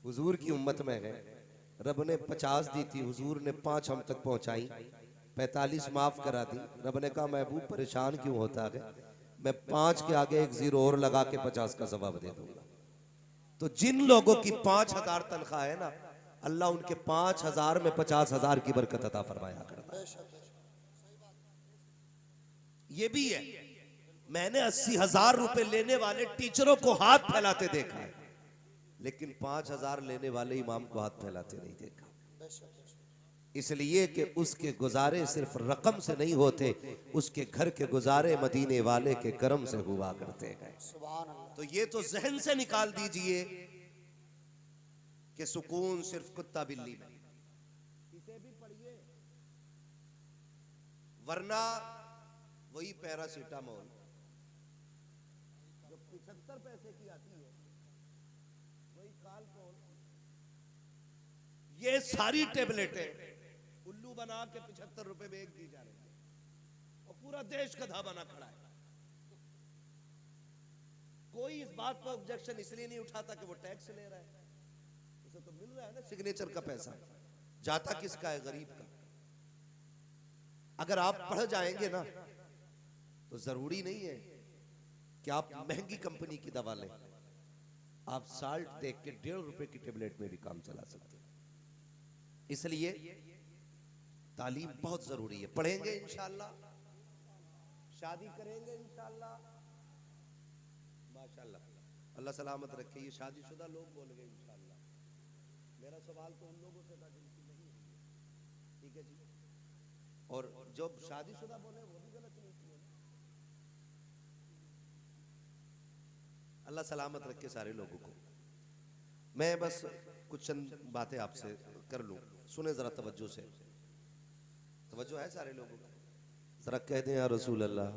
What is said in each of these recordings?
हुजूर की उम्मत में है, रब ने 50 दी थी, हुजूर ने 5 हम तक पहुंचाई, 45 माफ करा दी। रब ने कहा महबूब परेशान क्यों होता है, मैं 5 के आगे एक जीरो और लगा के 50 का जवाब दे दूंगा। तो जिन लोगों की 5,000 तनख्वाह है ना, अल्लाह उनके 5,000 में 50,000 की बरकत अता फरमाया करता है। ये भी है, मैंने 80,000 रुपए लेने वाले टीचरों को हाथ फैलाते देखा है, लेकिन 5,000 लेने वाले इमाम को हाथ फैलाते नहीं देखा। इसलिए कि उसके गुजारे सिर्फ रकम से नहीं होते, उसके घर के गुजारे मदीने वाले के करम से हुआ करते हैं। तो ये तो जहन से निकाल दीजिए कि सुकून सिर्फ कुत्ता बिल्ली में, इसे भी पढ़िए, वरना वही पैरासीटामोल जो 75 पैसे की आती है, वही कालपोल, ये सारी टेबलेटें उल्लू बना के 75 रुपए में एक दी जा रही है और पूरा देश गधा बना खड़ा है। कोई इस बात पर ऑब्जेक्शन इसलिए नहीं उठाता कि वो टैक्स ले रहा है, उसे तो मिल रहा है ना सिग्नेचर का पैसा, जाता किसका है, गरीब का। अगर आप पढ़ जाएंगे ना तो जरूरी नहीं है कि आप महंगी कंपनी की दवा लें, आप साल्ट देख के 1.5 रुपए की टेबलेट में भी काम चला सकते हैं। इसलिए तालीम बहुत जरूरी है। पढ़ेंगे इंशाअल्लाह, शादी करेंगे इंशाअल्लाह, माशाअल्लाह, अल्लाह सलामत रखे। ये शादीशुदा लोग बोल गए इंशाअल्लाह। मेरा सवाल तो उन लोगों से था जिनकी नहीं हुई है, ठीक है जी, और जो शादीशुदा बोले वो भी गलत नहीं किए। अल्लाह सलामत रखे सारे लोगों को। मैं बस कुछ चंद बातें आपसे कर लूं, सुने जरा तवज्जो से। तवज्जो है सारे लोगों को, जरा कह दें या रसूल अल्लाह।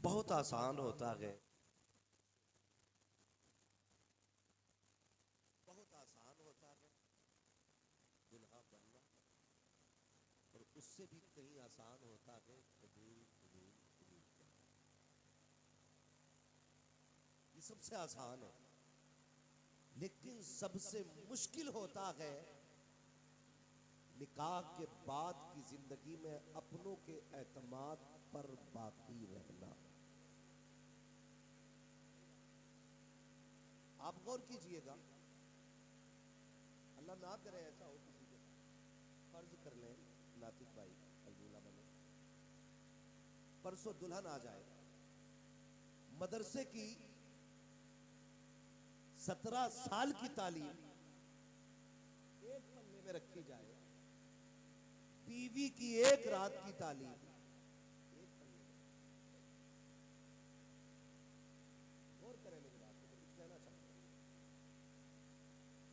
बहुत आसान होता है, बहुत आसान होता है दुल्हा बनना, और उससे भी कहीं आसान होता है कबूल कबूल कबूल करना। ये सबसे आसान है, लेकिन सबसे मुश्किल होता है निकाह के बाद की जिंदगी में अपनों के एतमाद पर बाकी रहना। आप गौर कीजिएगा, अल्लाह ना करे ऐसा हो किसी के साथ। फर्ज कर लें नातिक भाई कल दूल्हा बने, परसों दुल्हन आ जाए, मदरसे की 17 साल की तालीम एक पन्ने में रखी जाए, बीवी की एक रात की तालीम एक पन्ने में। गौर करें मेरी बात को, कुछ कहना चाहता हूं।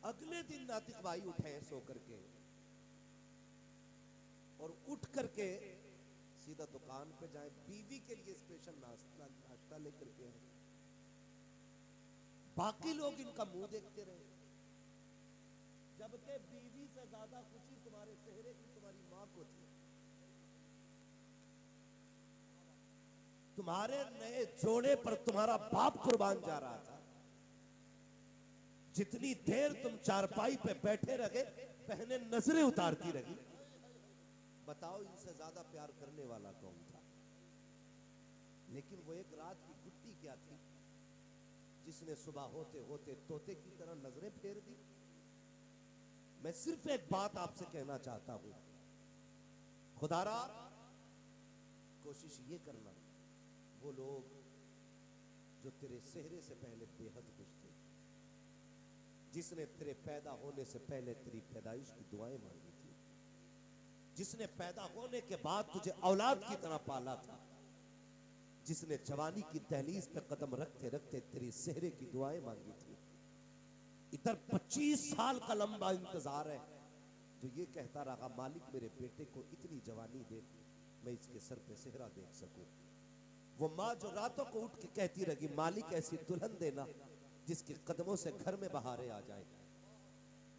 अगले दिन नातिक भाई उठे सो करके, और उठ करके सीधा दुकान पे जाए, बीवी के लिए स्पेशल नाश्ता लेकर के आए। बाकी लोग इनका मुंह देखते रहे, जबकि बीवी से ज्यादा खुशी तुम्हारे चेहरे की तुम्हारी मां को थी। तुम्हारे नए जोड़े पर तुम्हारा बाप कुर्बान जा रहा था। जितनी देर तुम चारपाई पे बैठे रहे, बहनें नजरें उतारती रही। बताओ इनसे ज्यादा प्यार करने वाला कौन था? लेकिन वो एक रात की गुट्टी क्या थी जिसने सुबह होते होते तोते की तरह नजरें फेर दी। मैं सिर्फ एक बात आपसे कहना चाहता हूं, खुदारा कोशिश ये करना, वो लोग जो तेरे सेहरे से पहले बेहद खुश थे, जिसने तेरे पैदा होने से पहले तेरी पैदाइश की दुआएं मांगी थी, जिसने पैदा होने के बाद तुझे औलाद की तरह पाला था, जिसने जवानी की दहलीज पे कदम रखते रखते तेरी सेहरे की दुआएं मांगी थी, इधर 25 साल का लंबा इंतजार है, जो ये कहता रहा मालिक मेरे बेटे को इतनी जवानी दे, मैं इसके सर पे सेहरा देख सकूं। वो माँ जो रातों को उठ के कहती रही मालिक ऐसी दुल्हन देना जिसके कदमों से घर में बहारें आ जाए।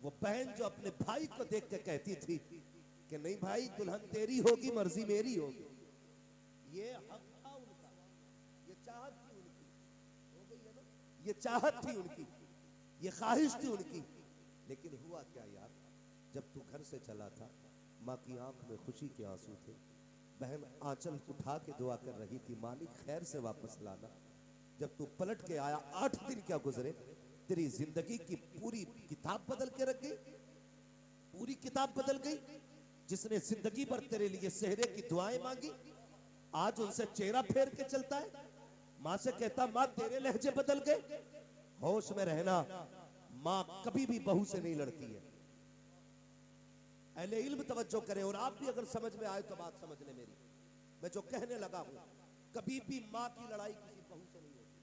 वो बहन जो अपने भाई को देख के कहती थी कि नहीं भाई दुल्हन तेरी होगी, मर्जी मेरी होगी। ये हक था उनका, ये चाहत थी उनकी, हो गई है ना। ये चाहत थी उनकी, ये ख्वाहिश थी उनकी। लेकिन हुआ क्या यार, जब तू घर से चला था माँ की आंख में खुशी के आंसू थे। बहन आंचल उठा के दुआ कर रही थी, मालिक खैर से वापस लाना। जब तू पलट के आया, 8 दिन क्या गुजरे, तेरी जिंदगी की पूरी किताब बदल के रख गई, पूरी किताब बदल गई। जिसने जिंदगी भर तेरे लिए सेहरे की दुआएं मांगी, आज उनसे चेहरा फेर के चलता है। माँ से कहता, माँ तेरे लहजे बदल गए। होश में रहना, माँ कभी भी बहू से नहीं लड़ती है। अहले इल्म तवज्जो करें, और आप भी अगर समझ में आए तो बात समझ ले मेरी। मैं जो कहने लगा हूं, कभी भी माँ की लड़ाई किसी बहू से नहीं होती।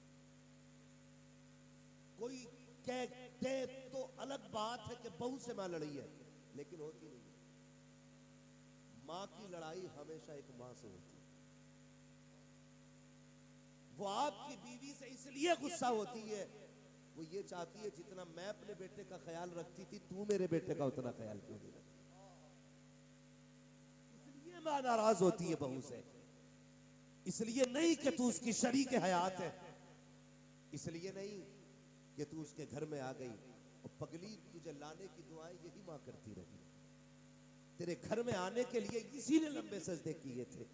कोई कह दे तो अलग बात है कि बहू से माँ लड़ी है, लेकिन होती नहीं है। माँ की लड़ाई हमेशा एक माँ से होती है। वो आपकी बीवी से इसलिए गुस्सा होती है, वो ये चाहती है जितना मैं अपने बेटे का ख्याल रखती थी, तू मेरे बेटे का उतना ख्याल क्यों नहीं रखती। इसलिए माँ नाराज होती है बहू से। इसलिए नहीं कि तू उसकी शरीक हयात है, इसलिए नहीं कि तू उसके घर में आ गई और पगली तुझे लाने की दुआएं यही माँ करती रही। तेरे घर में आने के लिए इसी ने लंबे सजदे किए थे।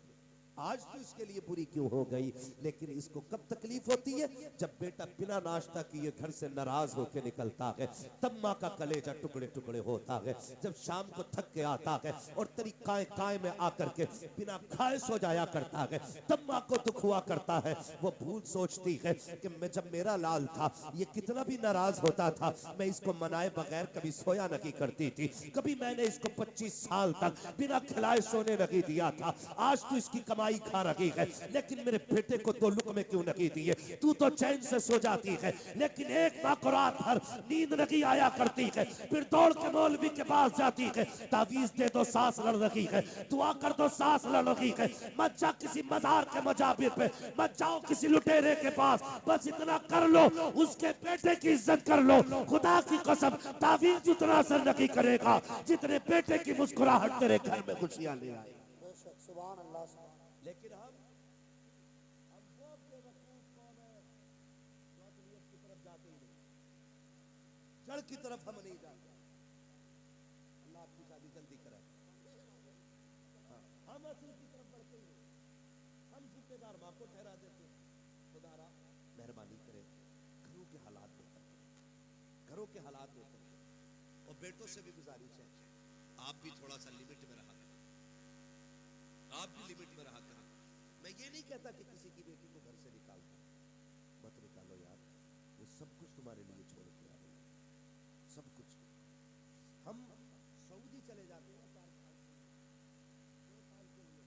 आज तो इसके लिए बुरी क्यों हो गई। लेकिन इसको कब तकलीफ होती है, जब बेटा बिना नाश्ता किए घर से नाराज होकर निकलता है, तब माँ का कलेजा टुकड़े टुकड़े होता है। जब शाम को थक के आता है और तेरी काय काय में आकर के बिना खाए सो जाया करता है, तब माँ को दुख हुआ करता है। वो भूल सोचती है कि मैं जब मेरा लाल था, ये कितना भी नाराज होता था, मैं इसको मनाए बगैर कभी सोया नहीं करती थी। कभी मैंने इसको 25 साल तक बिना खिलाए सोने नहीं दिया था। आज तो इसकी कमाई खा रही है, लेकिन मेरे बेटे को तो लुक क्यों नहीं दिए। तू तो चैन से सो जाती है, लेकिन एक माँ को रात भर नींद नहीं आया करती है, फिर दौड़ के मौलवी के पास जाती है, तावीज दे दो सांस लड़ रही है, दुआ कर दो सांस लड़ रही है। मत जा किसी मजार के मजाबिर पे, मत जाओ किसी लुटेरे के पास, बस इतना कर लो, उसके बेटे की इज्जत कर लो। खुदा की कसम, तावीज उतना असर नहीं करेगा जितने बेटे की मुस्कुराहट तेरे घर में खुशियां ले आए। लेकिन हम वो बेवकूफ कौन है जो असलियत की तरफ जाते ही नहीं, जड़ की तरफ हम नहीं जाते। अल्लाह आपकी शादी जल्दी कराए। हाँ, हम असल की तरफ बढ़ते ही नहीं, हम जिम्मेदार माँ को ठहरा देते। खुदारा मेहरबानी करे, घरों के हालात बेहतर करें, घरों के हालात बेहतर करें। और बेटों से भी गुजारिश है, आप भी थोड़ा सा लिमिट में रहा करें, आप भी लिमिट में रहा करें। मैं ये नहीं कहता कि किसी की बेटी को घर से निकाल दो, मत निकालो यार, वो सब कुछ तुम्हारे लिए छोड़ के आ रही है, सब कुछ। हम सऊदी चले जाते हैं 4 साल के लिए, 2 साल के लिए,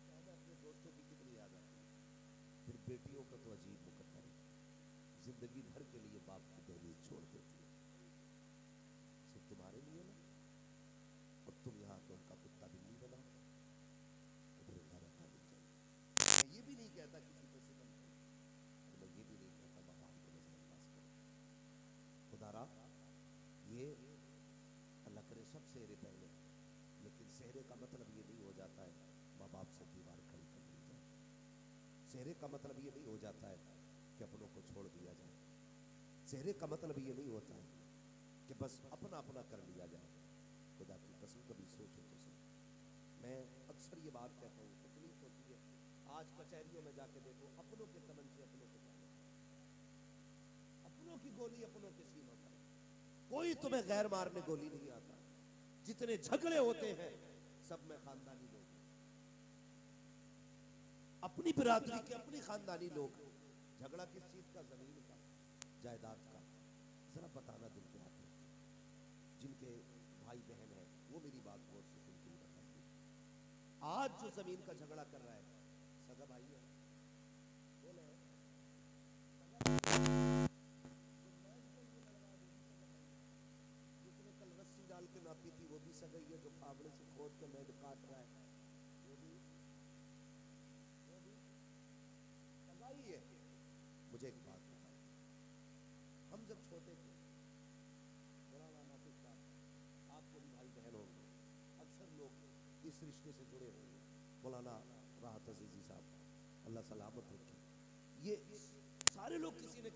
तो हमें अपने दोस्तों की कितनी याद आती है। फिर बेटियों का तो अजीब मुकद्दर है, जिंदगी भर के लिए बाप की दहलीज छोड़ देती है, सिर्फ तुम्हारे लिए ना। और तुम यहाँ तो उनका कुत्ता बिल्ली बनाओ, ये भी नहीं कहता किसी पे सितम करो, मैं ये भी नहीं कहता माँ बाप को नजरअंदाज करो। खुदारा ये अल्लाह करे सब सेहरे पहले, लेकिन सेहरे का मतलब ये नहीं हो जाता है माँ बाप से दीवार खड़ी कर दी जाए। सेहरे का मतलब ये नहीं हो जाता है कि अपनों को छोड़ दिया जाए। सेहरे का मतलब ये नहीं होता है कि बस अपना अपना कर लिया जाए। खुदा की कसम कभी सोचो तो सही। मैं अक्सर ये बात कहता हूँ, तकलीफ होती है। आज कचहरियों में जाके देखो, अपनों के तमंचे अपनों के सामने, अपनों की गोली अपनों के सीनों पर, कोई तुम्हें गैर मारने गोली नहीं आता। जितने झगड़े होते हैं सब में खानदानी लोग, अपनी बिरादरी के अपनी खानदानी लोग। झगड़ा किस चीज का? जमीन का, जायदाद का। जरा बताना दिल पे आते, जिनके भाई बहन है वो मेरी बात गौर से सुनते ही बताइए। आज जो जमीन का झगड़ा कर रहा है सगा भाई है, बोले जिसने कल रस्सी डाल के नापी थी वो भी सगाई है, जो फावड़े से खोद के मैद काट रहा है वो भी सगाई है। मुझे एक बात बताओ, हम जब छोटे थे, मौलाना नाफिक साहब, आपके भी भाई बहन होंगे, अक्सर लोग इस रिश्ते से जुड़े होंगे, मौलाना राहत अजीजी साहब, अल्लाह सलामत रखे। ये सारे लोग किसी न